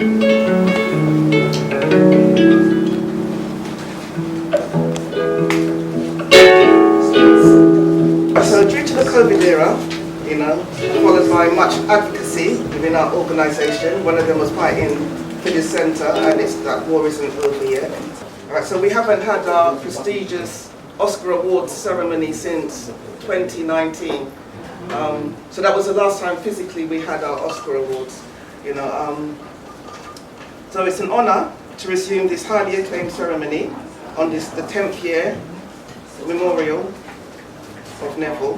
So due to the COVID era, followed by much advocacy within our organisation, one of them was fighting for the centre, and it's that war isn't over yet. Alright, so we haven't had our prestigious Oscar Awards ceremony since 2019. So that was the last time physically we had our Oscar Awards. So it's an honour to resume this highly acclaimed ceremony on the 10th year memorial of Neville.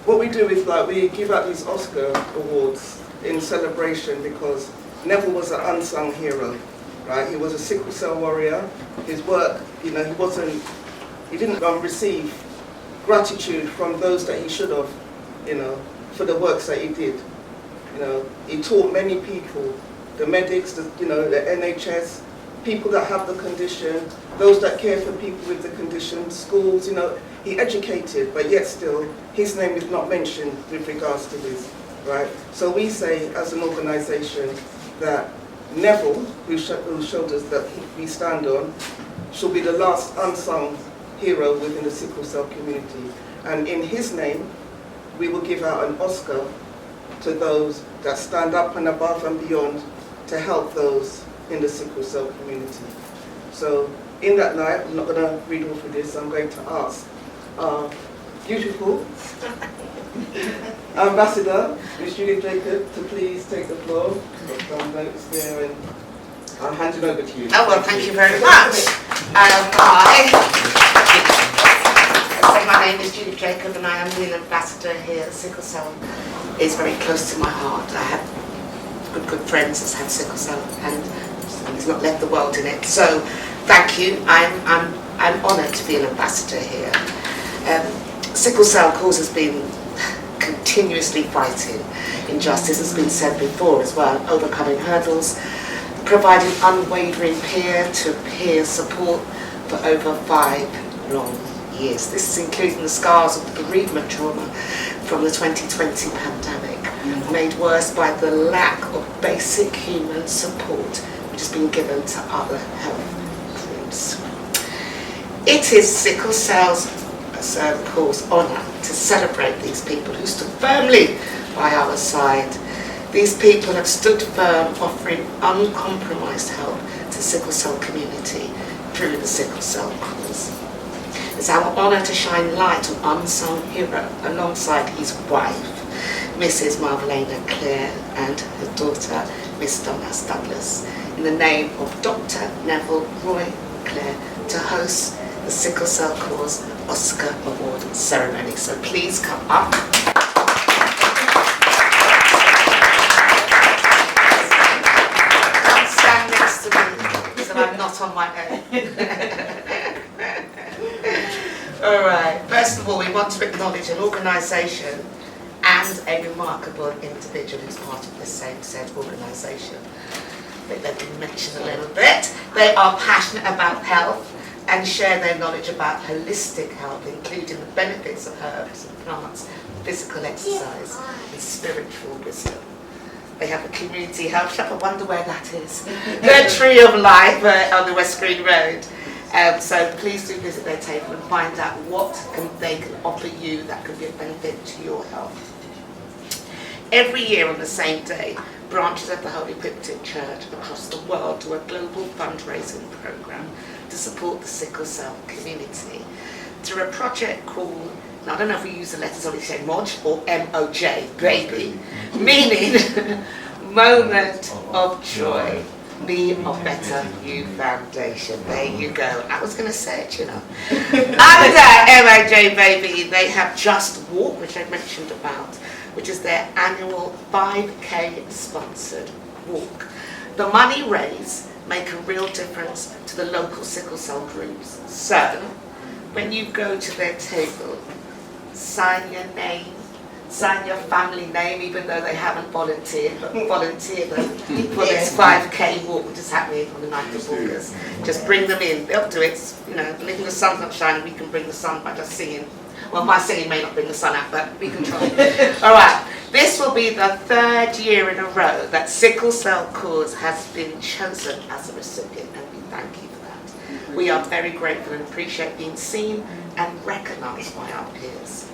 What we do is we give out these Oscar Awards in celebration because Neville was an unsung hero, right? He was a sickle cell warrior. His work, he didn't receive gratitude from those that he should have, for the works that he did. He taught many people, the medics, the NHS, people that have the condition, those that care for people with the condition, schools, he educated, but yet still, his name is not mentioned with regards to this, right? So we say, as an organisation, that Neville, whose shoulders that we stand on, shall be the last unsung hero within the sickle cell community. And in his name, we will give out an Oscar to those that stand up and above and beyond to help those in the sickle cell community. So in that night, I'm not going to read all through this, I'm going to ask our beautiful Ambassador, Ms. Julie Jacob, to please take the floor. I've got some notes there and I'll hand it over to you. Oh, well, thank you very much. My name is Julie Jacob and I am the ambassador here. Sickle cell is very close to my heart. I have good friends that's had sickle cell and he's not left the world in it. So thank you. I'm honoured to be an ambassador here. Sickle cell cause has been continuously fighting injustice, has been said before as well, overcoming hurdles, providing unwavering peer-to-peer support for over 5 long years. This is including the scars of the bereavement trauma from the 2020 pandemic, made worse by the lack of basic human support which has been given to other health groups. It is sickle cell's cause honour to celebrate these people who stood firmly by our side. These people have stood firm, offering uncompromised help to the sickle cell community through the sickle cell cause. It's our honour to shine light on unsung hero alongside his wife, Mrs. Neville Clare, and her daughter, Miss Donna Douglas, in the name of Dr. Neville Roy Clare, to host the Sickle Cell Cause Oscar Award ceremony. So please come up. Come stand next to me so I'm not on my own. Alright, first of all we want to acknowledge an organisation and a remarkable individual who's part of the same said organisation. I think they've been mentioned a little bit. They are passionate about health and share their knowledge about holistic health, including the benefits of herbs and plants, physical exercise and spiritual wisdom. They have a community health shop. I wonder where that is. The Tree of Life on the West Green Road. So please do visit their table and find out what they can offer you that could be a benefit to your health. Every year on the same day, branches of the Holy Cryptic Church across the world do a global fundraising program to support the sickle cell community through a project called, now I don't know if we use the letters or we say MOJ or M-O-J, baby, meaning Moment of Joy, Be of Better You Foundation. There you go. I was going to say it, Under M-O-J, baby, they have Just Walk, which I mentioned about, which is their annual 5K sponsored walk. The money raised make a real difference to the local sickle cell groups. So, when you go to their table, sign your name, sign your family name, even though they haven't volunteered, but volunteer them for this 5K walk, which is happening on the 9th of August. Just bring them in, they'll do it, even if the sun's not shining, we can bring the sun by just singing Well, my singing may not bring the sun out, but we can try. All right. This will be the 3rd year in a row that Sickle Cell Cause has been chosen as a recipient, and we thank you for that. We are very grateful and appreciate being seen and recognised by our peers.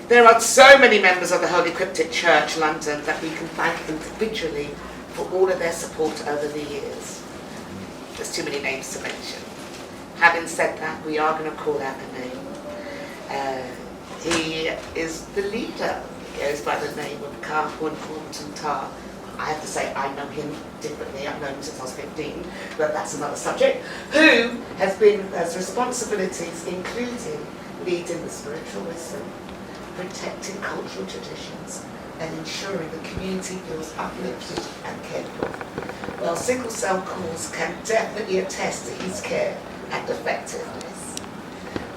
There are so many members of the Holy Cryptic Church London that we can thank individually for all of their support over the years. There's too many names to mention. Having said that, we are going to call out a name. He is the leader. He goes by the name of Kahun Tar. I have to say I know him differently. I've known him since I was 15, but that's another subject. Who has responsibilities including leading the spiritual wisdom, protecting cultural traditions, and ensuring the community feels uplifted and cared for. Well, Sickle Cell Cause can definitely attest to his care and effectiveness.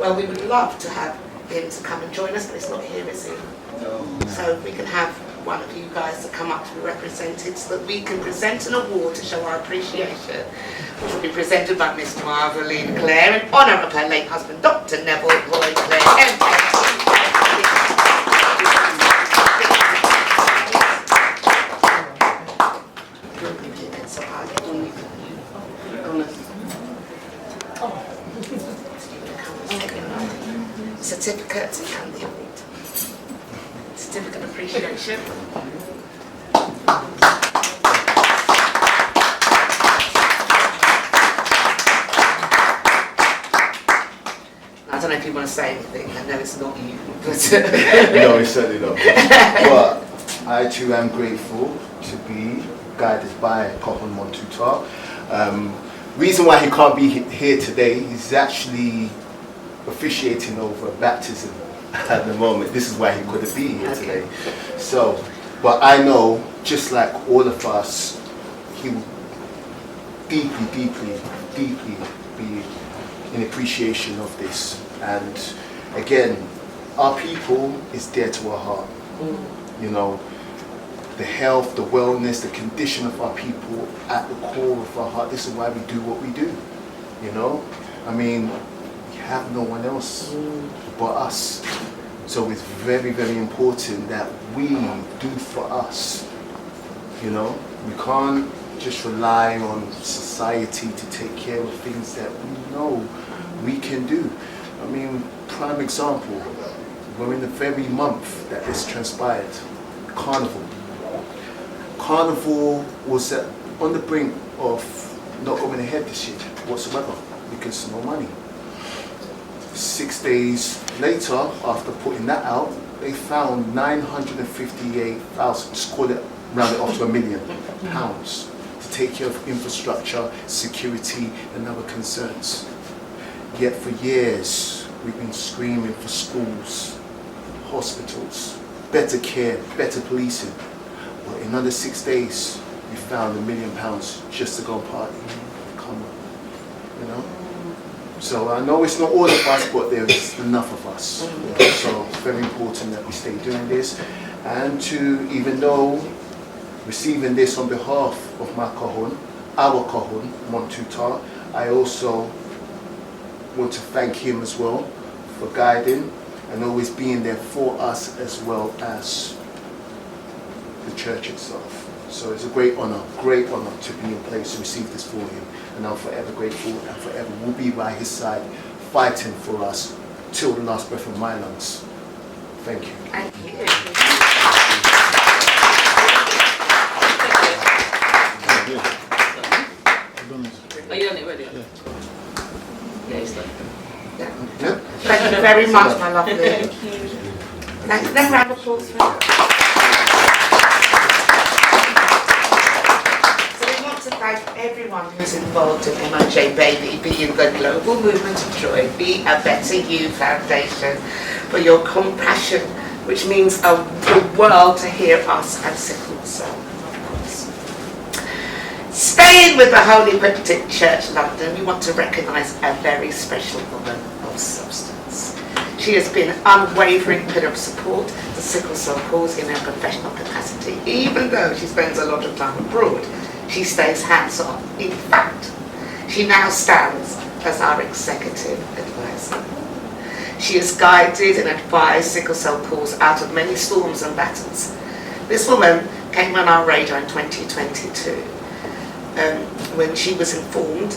Well, we would love to have him to come and join us, but it's not here, is he? No. So we can have one of you guys to come up to be represented so that we can present an award to show our appreciation, which will be presented by Miss Neville Clare in honour of her late husband, Dr. Neville Clare, MD. Certificate and the award. Certificate of appreciation. I don't know if you want to say anything. I know it's not you, but no, it's certainly not. But I too am grateful to be guided by Kahun Montutar. Reason why he can't be here today, he's actually officiating over baptism at the moment. This is why he couldn't be here today. So, but I know, just like all of us, he will deeply be in appreciation of this. And again, our people is dear to our heart. You know, the health, the wellness, the condition of our people at the core of our heart. This is why we do what we do. You know, I mean, we have no one else but us. So it's very important that we do for us. You know, we can't just rely on society to take care of things that we know we can do. I mean, prime example, we're in the very month that this transpired, Carnival. Carnival was on the brink of not going ahead this year whatsoever because no money. 6 days later, after putting that out, they found 958,000, just call it, round it off to £1 million, to take care of infrastructure, security and other concerns. Yet for years, we've been screaming for schools, hospitals, better care, better policing. Well, in under 6 days, we found £1 million just to go and party. Come on, you know? So I know it's not all of us, but there's enough of us. So it's very important that we stay doing this. And to, even though receiving this on behalf of my Kahun, our Kahun, Montutar, I also want to thank him as well for guiding and always being there for us as well as the church itself. So it's a great honor to be in place to receive this for him. And I'm forever grateful and forever will be by his side, fighting for us till the last breath of my lungs. Thank you. Thank you. Are you on it ready? Yeah. Thank you very much, my lovely. Thank you. Then round of applause for you. To thank everyone who's involved in MOJ Baby, being the global movement of joy, Be a Better You Foundation, for your compassion, which means the world to hear us at Sickle Cell, of course. Staying with the Holy Cryptic Church London, we want to recognise a very special woman of substance. She has been an unwavering pillar of support to Sickle Cell Cause in her professional capacity, even though she spends a lot of time abroad. She stays hands-on. In fact, she now stands as our executive advisor. She has guided and advised sickle cell cause out of many storms and battles. This woman came on our radar in 2022 when she was informed,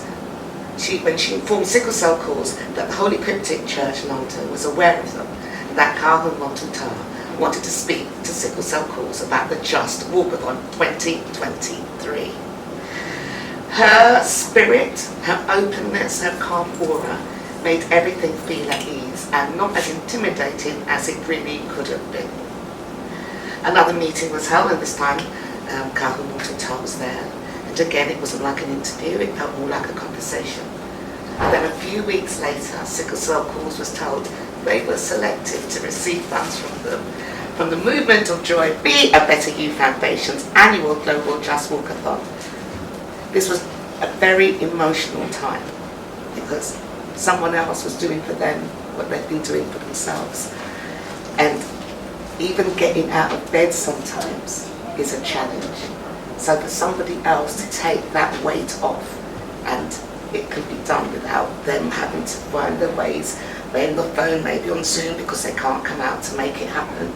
when she informed sickle cell cause that the Holy Cryptic Church London was aware of them, and that Calhoun wanted to speak to sickle cell cause about the Just Walkathon 2023. Her spirit, her openness, her calm aura made everything feel at ease and not as intimidating as it really could have been. Another meeting was held, and this time Calhoun was there. And again, it wasn't like an interview, it felt more like a conversation. And then a few weeks later, Sickle Cell Cause was told they were selected to receive funds from the Movement of Joy, Be a Better You Foundation's annual Global Just Walkathon. This was a very emotional time because someone else was doing for them what they've been doing for themselves. And even getting out of bed sometimes is a challenge. So for somebody else to take that weight off, and it can be done without them having to find their ways, they're on the phone, maybe on Zoom because they can't come out to make it happen.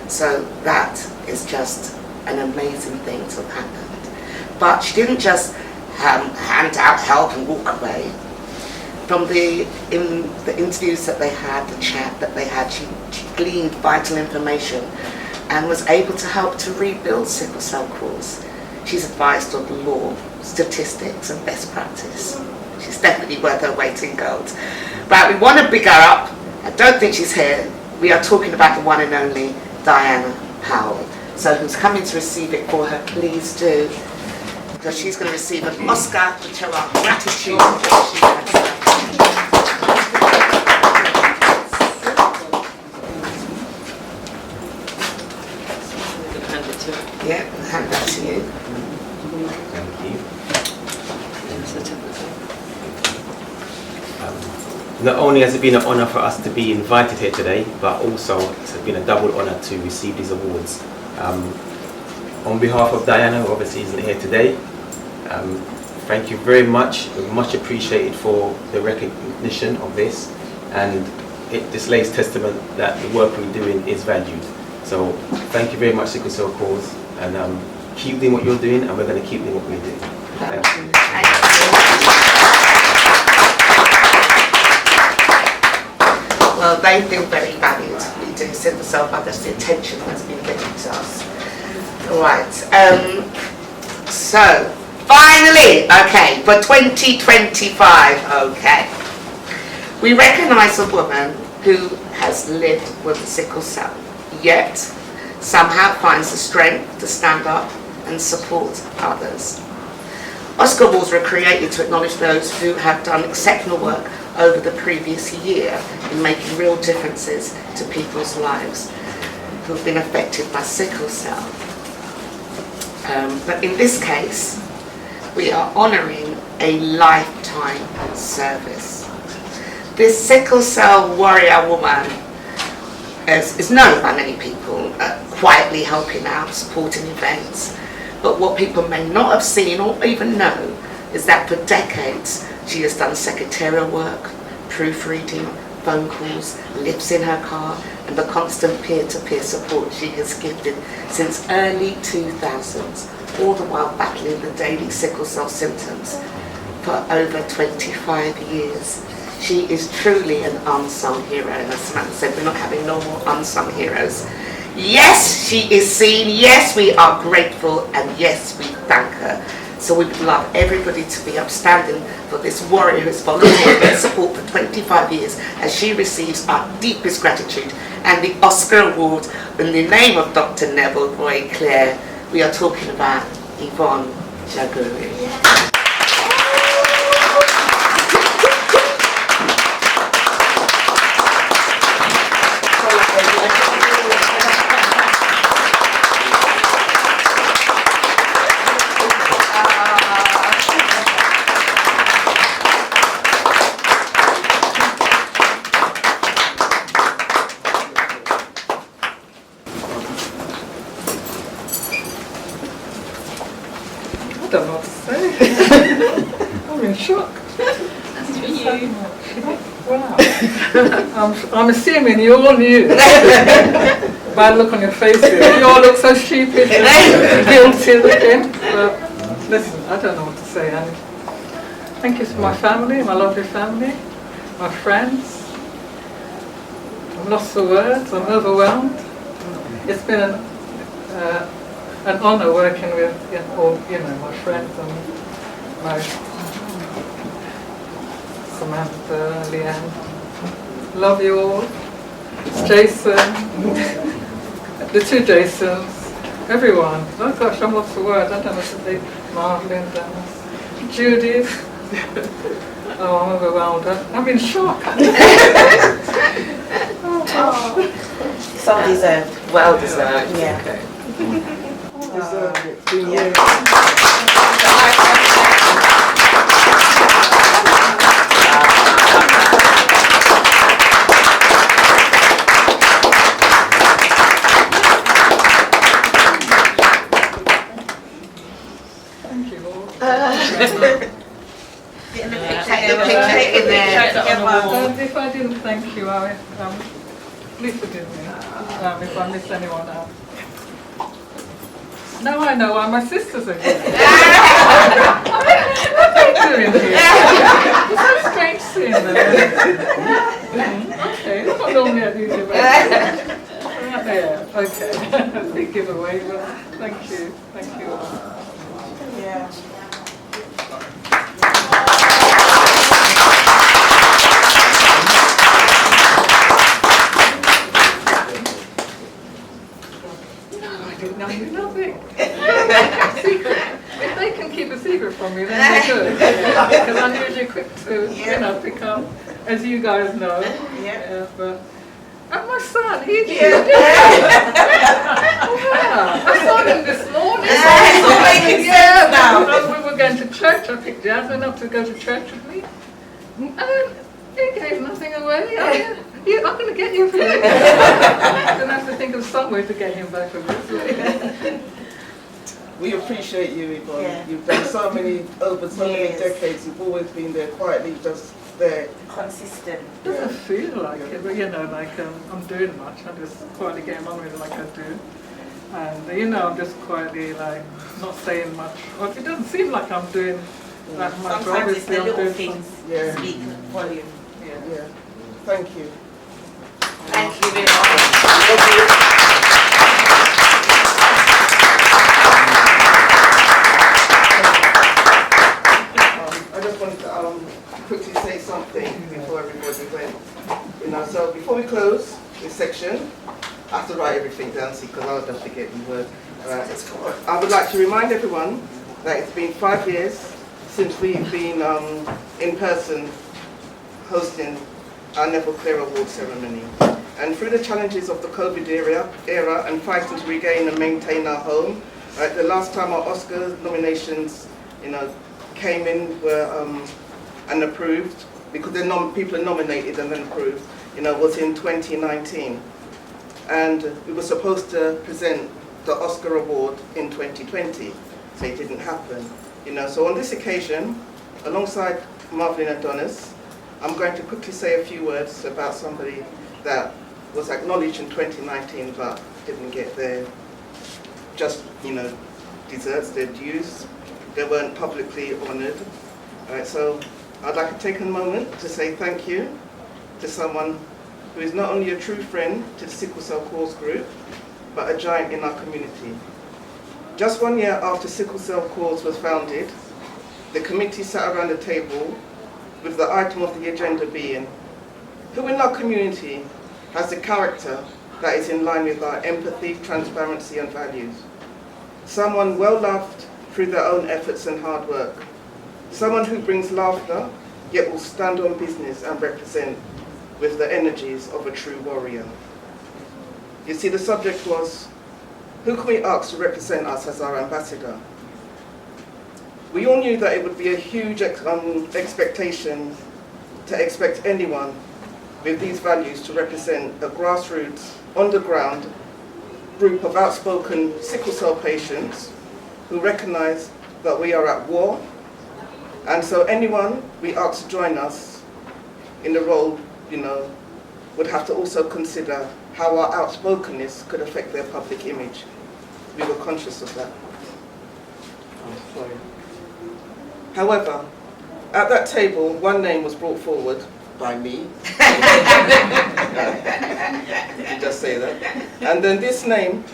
So that is just an amazing thing to have happened. But she didn't just hand out help and walk away. From the interviews that they had, the chat that they had, she gleaned vital information and was able to help to rebuild sickle cell cause. She's advised on law, statistics and best practice. She's definitely worth her weight in gold. Right, we want to big her up. I don't think she's here. We are talking about the one and only Diana Powell. So who's coming to receive it for her, please do. Because she's going to receive an Oscar for show our gratitude. Yeah, I'll hand that to you. Thank you. Not only has it been an honour for us to be invited here today, but also it's been a double honour to receive these awards. On behalf of Diana, who obviously isn't here today, thank you very much. We're much appreciated for the recognition of this, and it displays testament that the work we're doing is valued. So thank you very much, Sickle Cell Cause, and keep doing what you're doing, and we're going to keep doing what we're doing. Thank you. Well, they feel very valued. We do send the self up, that's the attention that's been given to us. Alright, so finally, okay, for 2025, okay, we recognise a woman who has lived with sickle cell, yet somehow finds the strength to stand up and support others. Oscar awards were created to acknowledge those who have done exceptional work over the previous year in making real differences to people's lives who've been affected by sickle cell. But in this case, we are honouring a lifetime service. This sickle cell warrior woman is known by many people, quietly helping out, supporting events. But what people may not have seen or even know is that for decades she has done secretarial work, proofreading, phone calls, lifts in her car, and the constant peer-to-peer support she has gifted since early 2000s, all the while battling the daily sickle cell symptoms for over 25 years. She is truly an unsung hero, and as Samantha said, we're not having no more unsung heroes. Yes, she is seen, yes, we are grateful, and yes, we thank her. So we would love everybody to be upstanding for this warrior who has volunteered their support for 25 years as she receives our deepest gratitude and the Oscar Award in the name of Dr. Neville Clare. We are talking about Yvonne Jaguri. I don't know what to say. I'm in shock. That's for you. Wow. I'm assuming you all knew by the look on your faces. You all look so sheepish and guilty looking. But listen, I don't know what to say. And thank you to my family, my lovely family, my friends. I'm lost for words. I'm overwhelmed. It's been an honour working with all, my friends and my Samantha, Leanne. Love you all. Jason, the two Jasons, everyone. Oh gosh, I'm lost for words. I don't know what to say. Marlon, Dennis, Judith. Oh, I'm overwhelmed. I'm in shock. So deserved. Well deserved. Yeah. Okay. Deserve it. It's been years. Thank you all. If I didn't thank you, please forgive me if I missed anyone out. Now I know why my sisters are here. What are they doing here? It's so strange seeing them. Okay, that's not normally at these events. Right there, okay. Big giveaway, but thank you all. Yeah. No, nothing. Secret. If they can keep a secret from me, then they're good. Because I'm usually quick to, pick up, as you guys know. Yeah. But and my son, he did. Yeah. I saw him this morning. It's all making sense now. We were going to church. I picked Jasmine up to go to church with me. And he gave nothing away. I'm going to get you for it. Then I have to think of some way to get him back from this way. We appreciate you, Yvonne. Yeah. You've done so many, over so many decades. You've always been there quietly, just there. Consistent. Doesn't feel like it, but I'm doing much. I'm just quietly getting on with it like I do. And I'm just quietly not saying much. Well, it doesn't seem like I'm doing that much. Sometimes it's the I'm little doing things Yeah. speak volume. Yeah. Thank you. Thank you very much. I just wanted to quickly say something before everybody went. So before we close this section, I have to write everything down, because I'll just forget the word. I would like to remind everyone that it's been 5 years since we've been in person hosting our Neville Clare Award ceremony. And through the challenges of the COVID era and fighting to regain and maintain our home, the last time our Oscar nominations, came in were and approved, because people are nominated and then approved, was in 2019. And we were supposed to present the Oscar award in 2020, so it didn't happen. So on this occasion, alongside Marvin Adonis, I'm going to quickly say a few words about somebody that was acknowledged in 2019 but didn't get their deserts, their dues. They weren't publicly honoured. So I'd like to take a moment to say thank you to someone who is not only a true friend to the Sickle Cell Cause Group, but a giant in our community. Just 1 year after Sickle Cell Cause was founded, the committee sat around the table with the item of the agenda being, who in our community has the character that is in line with our empathy, transparency and values? Someone well loved through their own efforts and hard work. Someone who brings laughter, yet will stand on business and represent with the energies of a true warrior. You see, the subject was, who can we ask to represent us as our ambassador? We all knew that it would be a huge expectation to expect anyone with these values to represent a grassroots, on-the-ground group of outspoken sickle cell patients who recognise that we are at war. And so anyone we ask to join us in the role, would have to also consider how our outspokenness could affect their public image. We were conscious of that. Oh, sorry. However, at that table, one name was brought forward by me. You just say that. And then this name,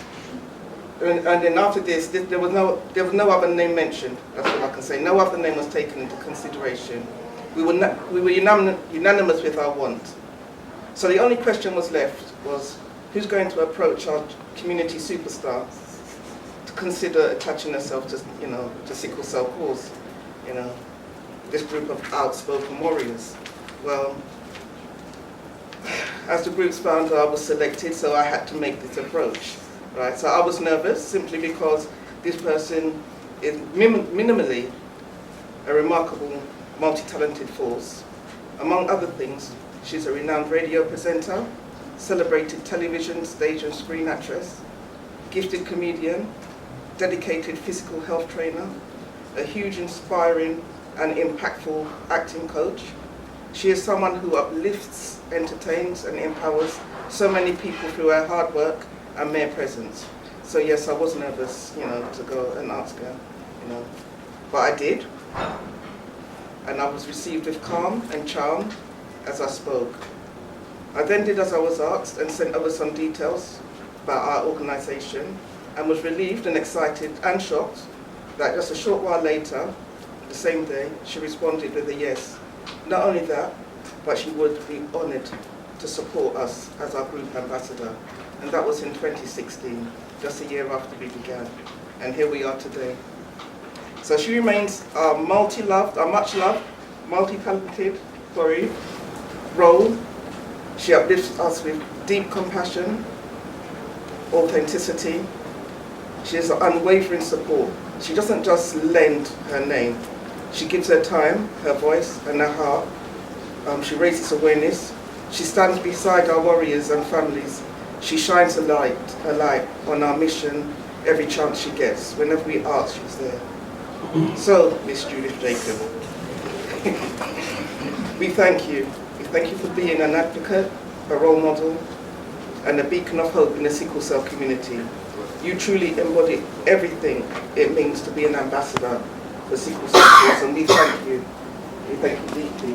and then after this, there was no other name mentioned. That's all I can say. No other name was taken into consideration. We were unanimous with our want. So the only question was left was, who's going to approach our community superstar to consider attaching herself to, to sickle cell cause, this group of outspoken warriors. Well, as the group's founder, I was selected, so I had to make this approach, right? So I was nervous simply because this person is minimally a remarkable, multi-talented force. Among other things, she's a renowned radio presenter, celebrated television, stage and screen actress, gifted comedian, dedicated physical health trainer, a huge, inspiring and impactful acting coach. She is someone who uplifts, entertains and empowers so many people through her hard work and mere presence. So yes, I was nervous, to go and ask her, but I did. And I was received with calm and charm as I spoke. I then did as I was asked and sent over some details about our organisation and was relieved and excited and shocked that just a short while later, the same day, she responded with a yes. Not only that, but she would be honoured to support us as our group ambassador. And that was in 2016, just a year after we began. And here we are today. So she remains our much-loved, multi-talented role. She uplifts us with deep compassion, authenticity. She is an unwavering support. She doesn't just lend her name. She gives her time, her voice, and her heart. She raises awareness. She stands beside our warriors and families. She shines a light on our mission every chance she gets. Whenever we ask, she's there. So, Miss Judith Jacob, we thank you. We thank you for being an advocate, a role model, and a beacon of hope in the sickle cell community. You truly embody everything it means to be an ambassador for sickle cell cause, and we thank you. We thank you deeply.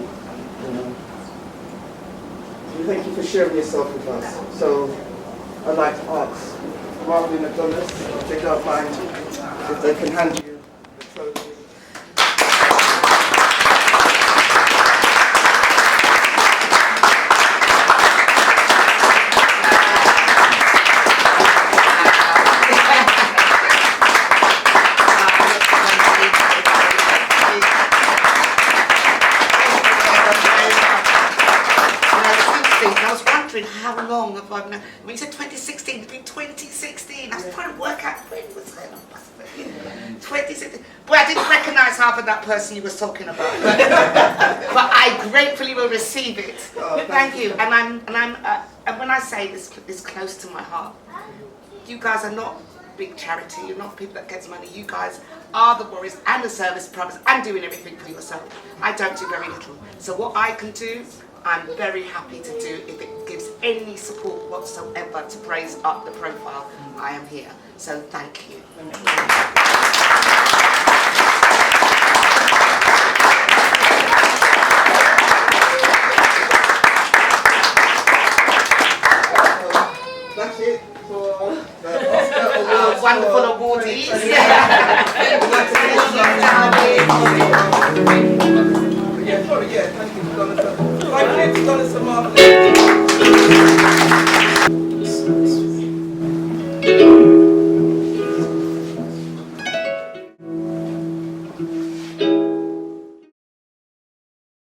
We thank you for sharing yourself with us. So I'd like to ask Marvin and Adonis, if they don't mind, if they can hand you the trophy. How long have I known? When you said 2016, it's been 2016. I was trying to work out when was it. 2016. Boy, I didn't recognise half of that person you was talking about. But I gratefully will receive it. Thank you. And when I say this is close to my heart, you guys are not big charity. You're not people that gets money. You guys are the warriors and the service providers and doing everything for yourself. I don't do very little. So what I can do, I'm very happy to do if it gives any support whatsoever to raise up the profile. I am here. So thank you. That's it for the Oscar Awards. Wonderful awardees. Thank you, Jonathan. 5 minutes, Jonathan Martin.